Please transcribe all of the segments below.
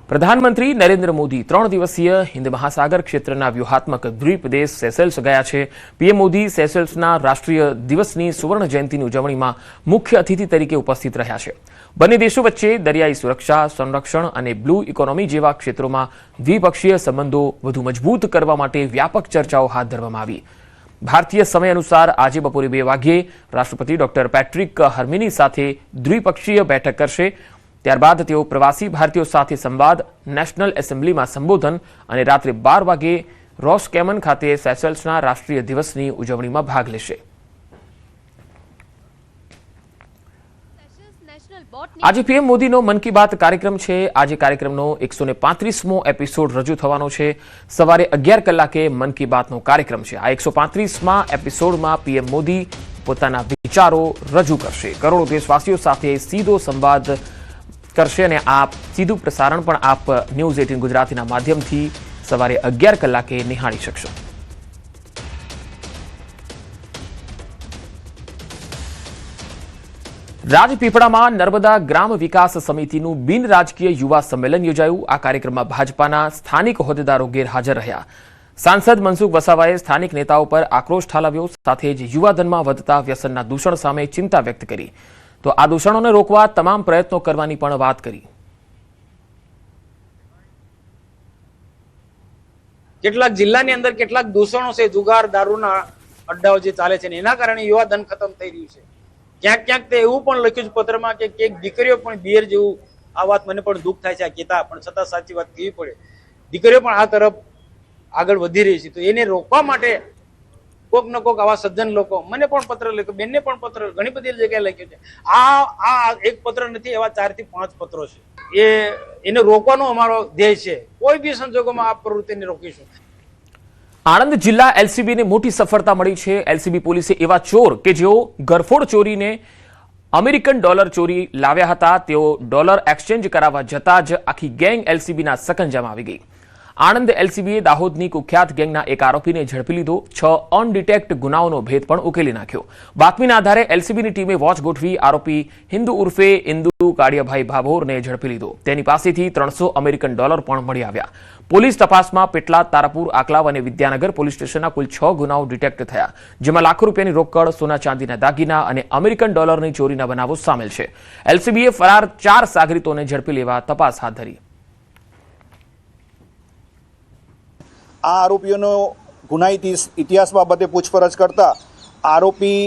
પ્રધાનમંત્રી નરેન્દ્ર મોદી 3 દિવસીય હિન્દ મહાસાગર ક્ષેત્રના વ્યૂહાત્મક દ્વીપ દેશ સેશેલ્સ ગયા છે। પીએમ મોદી સેશેલ્સના રાષ્ટ્રીય દિવસની સુવર્ણ જયંતિની ઉજવણીમાં મુખ્ય અતિથિ તરીકે ઉપસ્થિત રહ્યા છે। બંને દેશો વચ્ચે દરિયાઈ સુરક્ષા, સંરક્ષણ અને બ્લુ ઇકોનોમી જેવા ક્ષેત્રોમાં દ્વિપક્ષીય સંબંધો વધુ મજબૂત કરવા માટે વ્યાપક ચર્ચાઓ હાથ ધરવામાં આવી। भारतीय समय अनुसार आज बपोरे 2 वाग्ये राष्ट्रपति डॉक्टर पेट्रिक हर्मिनी साथे द्विपक्षीय बैठक करशे। त्यारबाद तेओ प्रवासी भारतीयों साथे संवाद, नेशनल एसेम्बली में संबोधन और रात्रे 12 वागे रॉसकेमन खाते सेशेल्सना राष्ट्रीय दिवसनी उजवणी में भाग लेशे। आज पीएम मोदी नो मन की बात कार्यक्रम है। आज कार्यक्रम नो 135मो एपिसोड रजू थवानो छे। सवारे 11 कलाके मन की बात नो कार्यक्रम है। आ 135मा एपिसोड में पीएम मोदी पोताना विचारों रजू करशे। करोड़ों देशवासीओ साथे सीधो संवाद करशे अने आप सीधु प्रसारण पण आप न्यूज 18 गुजरातीना माध्यमथी सवारे 11 कलाके निहाળી શકશો। રાજપીપળામાં નર્મદા ગ્રામ વિકાસ સમિતિનું બિન રાજકીય યુવા સંમેલન યોજાયું। આ કાર્યક્રમમાં ભાજપાના સ્થાનિક હોદ્દેદારો ગેરહાજર રહ્યા। સાંસદ મનસુખ વસાવાએ સ્થાનિક નેતાઓ પર આક્રોશ ઠાલવ્યો, સાથે જ યુવાધનમાં વધતા વ્યસનના દૂષણ સામે ચિંતા વ્યક્ત કરી। તો આ દૂષણોને રોકવા તમામ પ્રયત્નો કરવાની પણ વાત કરી। કેટલાક જિલ્લાની અંદર કેટલાક દૂષણો છે, જુગાર, દારૂના અડ્ડાઓ જે ચાલે છે એના કારણે યુવા ધન ખતમ થઈ રહ્યું છે। ક્યાંક ક્યાંક તે એવું પણ લખ્યું છે પત્રમાં કે એક દીકરીઓ પણ બિયર જેવું, આ વાત મને પણ દુઃખ થાય છે આ કહેતા, પણ છતાં સાચી વાત કહેવી પડે, દીકરીઓ પણ આ તરફ આગળ વધી રહી છે। તો એને રોકવા માટે કોક ન કોક આવા સજ્જન લોકો, મને પણ પત્ર લખ્યો, બેનને પણ પત્ર ઘણી બધી જગ્યાએ લખ્યો છે। આ એક પત્ર નથી, એવા 4 થી 5 પત્રો છે। એને રોકવાનો અમારો ધ્યેય છે। કોઈ બી સંજોગોમાં આ પ્રવૃત્તિને રોકીશું। આણંદ જિલ્લા એલસીબી ને મોટી સફળતા મળી છે। એલસીબી પોલીસે એવા ચોર કે જેઓ ગરફોડ ચોરીને અમેરિકન ડોલર ચોરી લાવ્યા હતા, તેઓ ડોલર એક્સચેન્જ કરાવવા જતા જ આખી ગેંગ એલસીબીના સકંજામાં આવી ગઈ। આણંદ એલસીબીએ દાહોદની કુખ્યાત ગેંગના એક આરોપીને ઝડપી લીધો। 6 અનડિટેક્ટ ગુનાઓનો ભેદ પણ ઉકેલી નાખ્યો। બાતમીના આધારે એલસીબીની ટીમે વોચ ગોઠવી આરોપી હિન્દુ ઉર્ફે ઇન્દુ કાળિયાભાઈ ભાભોરને ઝડપી લીધો। તેની પાસેથી 300 અમેરિકન ડોલર પણ મળી આવ્યા। પોલીસ તપાસમાં પેટલાદ, તારાપુર, આકલાવ અને વિદ્યાનગર પોલીસ સ્ટેશનના કુલ 6 ગુનાઓ ડિટેક્ટ થયા, જેમાં લાખો રૂપિયાની રોકડ, સોના ચાંદીના દાગીના અને અમેરિકન ડોલરની ચોરીના બનાવો સામેલ છે। એલસીબીએ ફરાર 4 સાગરીતોને ઝડપી લેવા તપાસ હાથ ધરી। આ આરોપીઓનો ગુનાહિત ઇતિહાસ બાબતે પૂછપરછ કરતા આરોપી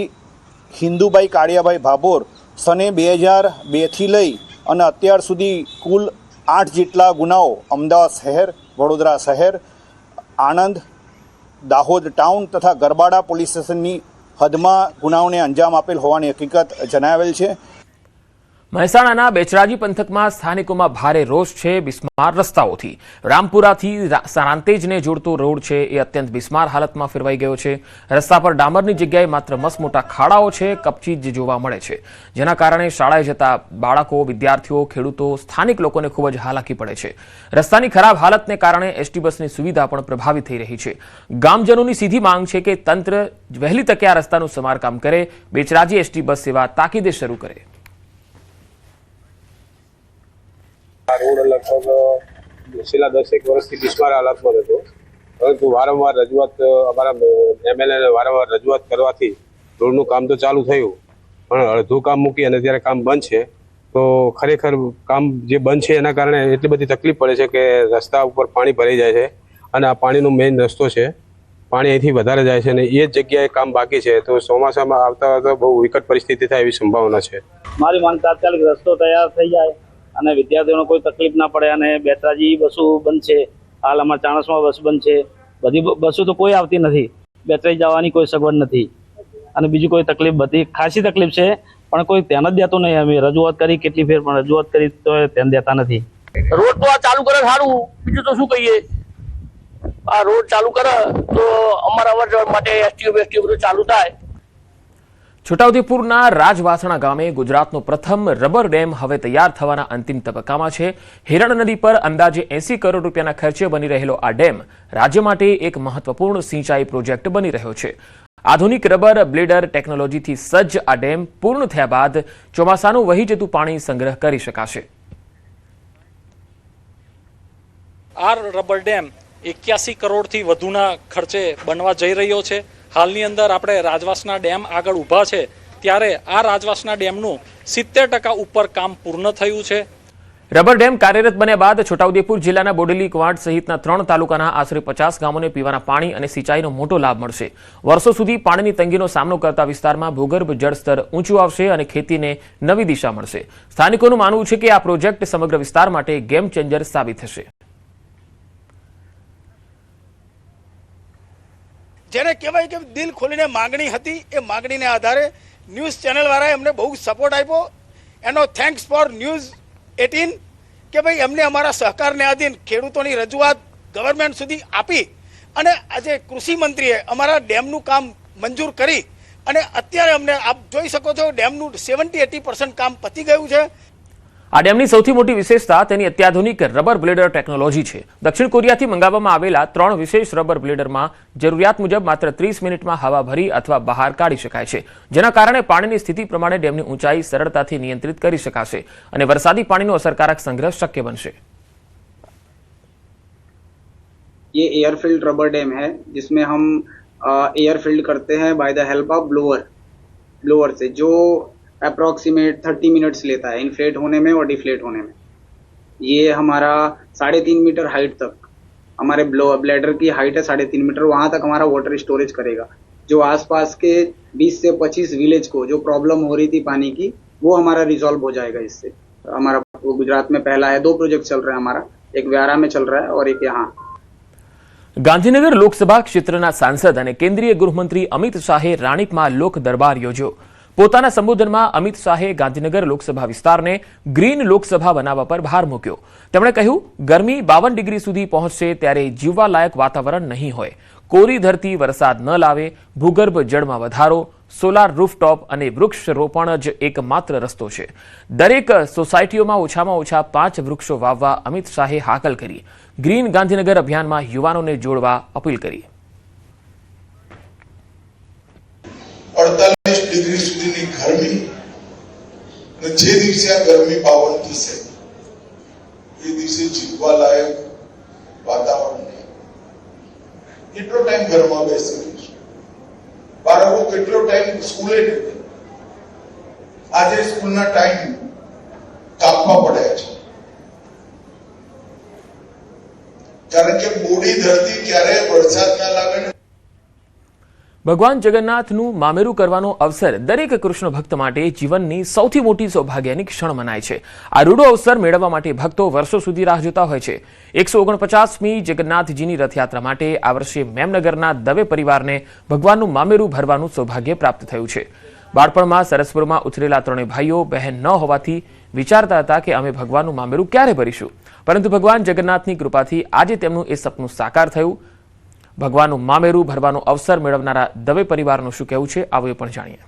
હિન્દુભાઈ કાળિયાભાઈ ભાભોર સને 2002 થી લઈ અને અત્યાર સુધી કુલ 8 જેટલા ગુનાઓ અમદાવાદ શહેર, વડોદરા શહેર, આણંદ, દાહોદ ટાઉન તથા ગરબાડા પોલીસ સ્ટેશનની હદમાં ગુનાઓને અંજામ આપેલ હોવાની હકીકત જણાવેલ છે। મહેસાણાના બેચરાજી પંથકમાં સ્થાનિકોમાં ભારે રોષ છે બિસ્માર રસ્તાઓથી। રામપુરાથી સારાંતેજને જોડતો રોડ છે એ અત્યંત બિસ્માર હાલતમાં ફેરવાઈ ગયો છે। રસ્તા પર ડામરની જગ્યાએ માત્ર મસમોટા ખાડાઓ છે, કપચી જ જોવા મળે છે, જેના કારણે શાળાએ જતા બાળકો, વિદ્યાર્થીઓ, ખેડૂતો, સ્થાનિક લોકોને ખૂબ જ હાલાકી પડે છે। રસ્તાની ખરાબ હાલતને કારણે એસટી બસની સુવિધા પણ પ્રભાવિત થઈ રહી છે। ગામજનોની સીધી માંગ છે કે તંત્ર વહેલી તકે આ રસ્તાનું સમારકામ કરે, બેચરાજી એસટી બસ સેવા તાકીદે શરૂ કરે। रोड लगभग छेल्ला 10 वर्षથી બિસ્માર હાલતમાં હતો, પરંતુ વારંવાર રજૂઆત અમારા એમએલએને વારંવાર રજૂઆત કરવાથી રોડનું કામ તો ચાલુ થયું, પણ અડધું કામ મૂકી અને ત્યારે કામ બંધ છે। તો ખરેખર કામ જે બંધ છે એના કારણે એટલી બધી તકલીફ પડે છે કે રસ્તા ઉપર પાણી ભરાઈ જાય છે અને આ પાણીનો મેઇન રસ્તો છે, પાણી અહીંથી વધારે જાય છે અને એ જ જગ્યાએ કામ બાકી છે। તો ચોમાસામાં આવતા આવતા બહુ વિકટ પરિસ્થિતિ થાય એવી સંભાવના છે। મારી માંગ તાત્કાલિક રસ્તો તૈયાર થઈ જાય અને વિદ્યાર્થીઓને કોઈ તકલીફ ના પડે। અને બેચરાજી બસો બંધ છે, હાલ અમારા ચાણસમાં બસ બંધ છે, બધી બસો તો કોઈ આવતી નથી, બેચરાજી જવાની કોઈ સગવડ નથી અને બીજી કોઈ તકલીફ, બધી ખાસી તકલીફ છે, પણ કોઈ ધ્યાન જ દેતું નહીં। અમે રજૂઆત કરી કેટલી ફેર, પણ રજૂઆત કરી તો ધ્યાન દેતા નથી। રોડ તો આ ચાલુ કરે સારું, બીજું તો શું કહીએ। આ રોડ ચાલુ કરે તો અમારા અવર જવર માટે એસટીઓ બધું ચાલુ થાય। છોટાઉદેપુરના રાજવાસણા ગામે ગુજરાતનો પ્રથમ રબર ડેમ હવે તૈયાર થવાના અંતિમ તબક્કામાં છે। હિરણ નદી પર અંદાજે 80 કરોડ રૂપિયાના ખર્ચે બની રહેલો આ ડેમ રાજ્ય માટે એક મહત્વપૂર્ણ સિંચાઈ પ્રોજેક્ટ બની રહ્યો છે। આધુનિક રબર બ્લેડર ટેકનોલોજીથી સજ્જ આ ડેમ પૂર્ણ થયા બાદ ચોમાસાનું વહી જતું પાણી સંગ્રહ કરી શકાશે। આ રબર ડેમ 81 કરોડથી વધુના ખર્ચે બનવા જઈ રહ્યો છે. હાલની અંદર આપણે રાજવાસના ડેમ આગળ ઊભા છે ત્યારે આ રાજવાસના ડેમનું 70% ઉપર કામ પૂર્ણ થયું છે. રબર ડેમ કાર્યરત બન્યા બાદ છોટાઉદેપુર જિલ્લાના બોડેલી, કવાંટ સહિતના 3 તાલુકાના આશરે 50 ગામોને પીવાના પાણી અને સિંચાઈનો મોટો લાભ મળશે. વર્ષો સુધી પાણીની તંગીનો સામનો કરતા વિસ્તારમાં ભૂગર્ભ જળસ્તર ઊંચું આવશે અને ખેતીને નવી દિશા મળશે. સ્થાનિકોનું માનવું છે કે આ પ્રોજેક્ટ સમગ્ર વિસ્તાર માટે ગેમ ચેન્જર સાબિત થશે. જેને કહેવાય કે દિલ ખોલીને માંગણી હતી, એ માંગણીને આધારે ન્યૂઝ ચેનલવાળાએ અમને બહુ સપોર્ટ આપ્યો. એનો થેન્ક્સ ફોર ન્યૂઝ 18 કે ભાઈ એમને અમારા સહકારને આધીન ખેડૂતોની રજૂઆત ગવર્મેન્ટ સુધી આપી અને આજે કૃષિ મંત્રીએ અમારા ડેમનું કામ મંજૂર કરી અને અત્યારે અમને આપ જોઈ શકો છો ડેમનું 70-80% કામ પતી ગયું છે. આ ડેમની સૌથી મોટી વિશેષતા તેની અત્યાધુનિક રબર બ્લેડર ટેકનોલોજી છે. દક્ષિણ કોરિયાથી મંગાવવામાં આવેલા 3 વિશેષ રબર બ્લેડરમાં જરૂરિયાત મુજબ માત્ર 30 મિનિટમાં હવા ભરી અથવા બહાર કાઢી શકાય છે, જેના કારણે પાણીની સ્થિતિ પ્રમાણે ડેમની ઊંચાઈ સરળતાથી નિયંત્રિત કરી શકાશે અને વરસાદી પાણીનો અસરકારક સંગ્રહ શક્ય બનશે. ये एयर फिल्ड रबर डैम है जिसमें हम एयर फिल्ड करते हैं by the help of blower से जो अप्रॉक्सीमेट 30 मिनट्स लेता है इन्फ्लेट होने में और डिफ्लेट होने में. ये हमारा 3.5 मीटर हाइट तक, हमारे ब्लैडर की हाइट है 3.5 मीटर, वहाँ तक हमारा वाटर स्टोरेज करेगा. जो आसपास के 20 से 25 विलेज को जो प्रॉब्लम हो रही थी पानी की, वो हमारा रिजॉल्व हो जाएगा इससे. हमारा गुजरात में पहला है, 2 प्रोजेक्ट चल रहा है हमारा, एक व्यारा में चल रहा है और एक यहाँ. ગાંધીનગર લોકસભા ક્ષેત્રના સાંસદ અને કેન્દ્રીય ગૃહમંત્રી અમિત શાહે રાણીપમાં લોક દરબાર યોજ્યો. પોતાના સંબોધનમાં અમિત શાહે ગાંધીનગર લોકસભા વિસ્તારને ગ્રીન લોકસભા બનાવવા પર ભાર મૂક્યો. તેમણે કહ્યું, ગરમી 52 ડિગ્રી સુધી પહોંચશે ત્યારે જીવવા લાયક વાતાવરણ નહીં હોય. કોરી ધરતી વરસાદ ન લાવે, ભૂગર્ભ જળમાં વધારો, સોલાર રૂફટોપ અને વૃક્ષ રોપણ જ એકમાત્ર રસ્તો છે. દરેક સોસાયટીઓમાં ઓછામાં ઓછા 5 વૃક્ષો વાવવા અમિત શાહે હાકલ કરી. ગ્રીન ગાંધીનગર અભિયાનમાં યુવાનોને જોડવા અપીલ કરી. 48 ડિગ્રી સુધીની ગરમી અને જે દિવસે આ ગરમી 52 થશે એ દિવસે જીવવા લાયક વાતાવરણ નહીં. કેટલો ટાઈમ ઘરમાં બેસી રહીશું? બાળકો કેટલો ટાઈમ સ્કૂલે જશે? આજે સ્કૂલના ટાઈમ કાપવા પડ્યા છે કારણ કે બોડી ધરતી ક્યારે વરસાદ ના લાગે ને. ભગવાન જગન્નાથનું મામેરું કરવાનો અવસર દરેક કૃષ્ણ ભક્ત માટે જીવનની સૌથી મોટી સૌભાગ્યની ક્ષણ મનાય છે. આ રૂડો અવસર મેળવવા માટે ભક્તો વર્ષો સુધી રાહ જોતા હોય છે. 149મી જગન્નાથજીની રથયાત્રા માટે આ વર્ષે મેમનગરના દવે પરિવારને ભગવાનનું મામેરું ભરવાનું સૌભાગ્ય પ્રાપ્ત થયું છે. બાળપણમાં સરસપુરમાં ઉછરેલા 3 ભાઈઓ બહેન ન હોવાથી વિચારતા હતા કે અમે ભગવાનનું મામેરું ક્યારે ભરીશું, પરંતુ ભગવાન જગન્નાથની કૃપાથી આજે તેમનું એ સપનું સાકાર થયું. ભગવાનનું મામેરું ભરવાનો અવસર મેળવનારા દવે પરિવારનું શું કહેવું છે, આવો એ પણ જાણીએ.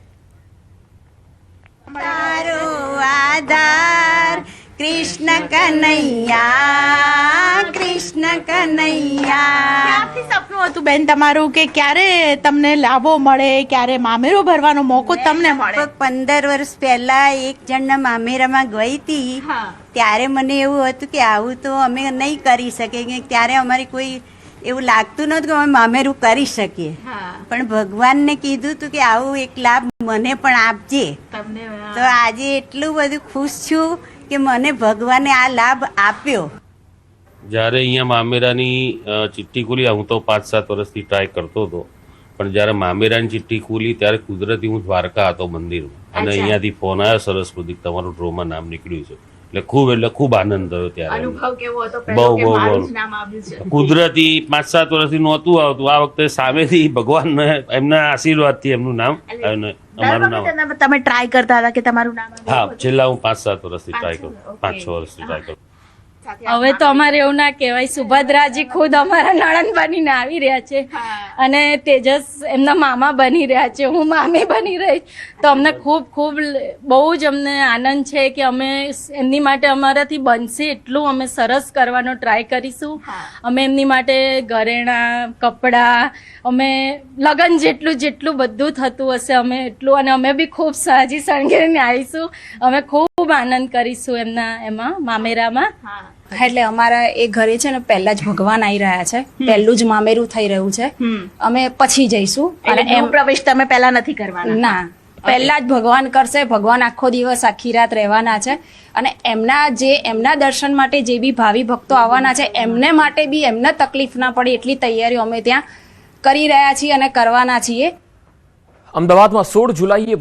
તારો આધાર કૃષ્ણ કનૈયા, કૃષ્ણ કનૈયા. ક્યાંથી સપનું હતું બેન તમારું કે ક્યારે તમને લાભો મળે, ક્યારે મામેરો ભરવાનો મોકો તમને મળે? 15 વર્ષ પહેલા એક જણના મામેરામાં ગઈ હતી ત્યારે મને એવું હતું કે આવું તો અમે નહીં કરી શકીએ. ત્યારે અમારી કોઈ એવું લાગતું નહોતું કે અમે મામેરું કરી શકીએ, પણ ભગવાનને કીધું હતું કે આવું એક લાભ મને પણ આપજે. તો આજે એટલું બધું ખુશ છું કે મને ભગવાને આ લાભ આપ્યો. જ્યારે અહીંયા મામેરાની ચિઠ્ઠી ખુલી, હું તો 5-7 વર્ષથી ટ્રાય કરતો હતો, પણ જ્યારે મામેરાની ચિઠ્ઠી ખુલી ત્યારે કુદરતી હું દ્વારકા હતો મંદિરમાં, અને અહીંયાથી ફોન આવ્યો સરસ્વતી તમારું ડ્રોમાં નામ નીકળ્યું છે. એટલે ખૂબ આનંદ થયો ત્યારે. અનુભવ કેવો હતો? બહુ કુદરતી 5-7 વર્ષથી નહોતું આવતું, આ વખતે સામેથી ભગવાન એમના આશીર્વાદથી એમનું નામ અમારું નામ. તમે ટ્રાય કરતા હતા કે તમારું નામ? હા, છેલ્લા હું 5-7 વર્ષથી ટ્રાય કરું, 5-6 વર્ષથી ટ્રાય કરું. હવે તો અમારે એવું ના કહેવાય, સુભદ્રાજી ખુદ અમારા નણંદ બનીને આવી રહ્યા છે અને તેજસ એમના મામા બની રહ્યા છે, હું મામી બની રહી. તો અમને ખૂબ ખૂબ બહુ જ અમને આનંદ છે કે અમે એમની માટે અમારાથી બનશે એટલું અમે સરસ કરવાનો ટ્રાય કરીશું. અમે એમની માટે ઘરેણાં, કપડાં, અમે લગ્ન જેટલું બધું થતું હશે અમે એટલું, અને અમે બી ખૂબ સાજી શણગારીને આવીશું. અમે ખૂબ ખૂબ આનંદ કરીશું એમના એમાં મામેરામાં. એટલે અમારા એ ઘરે છે ને પહેલા જ ભગવાન આવી રહ્યા છે, પહેલું જ મામેરું થઈ રહ્યું છે. અમે પછી જઈશું અને એમ પ્રવેશ તમે પહેલા નથી કરવાના? ના, પહેલા જ ભગવાન કરશે. ભગવાન આખો દિવસ આખી રાત રહેવાના છે અને એમના દર્શન માટે જે બી ભાવિ ભક્તો આવવાના છે એમને માટે બી એમને તકલીફ ના પડે એટલી તૈયારીઓ અમે ત્યાં કરી રહ્યા છીએ અને કરવાના છીએ. અમદાવાદમાં 16 જુલાઈએ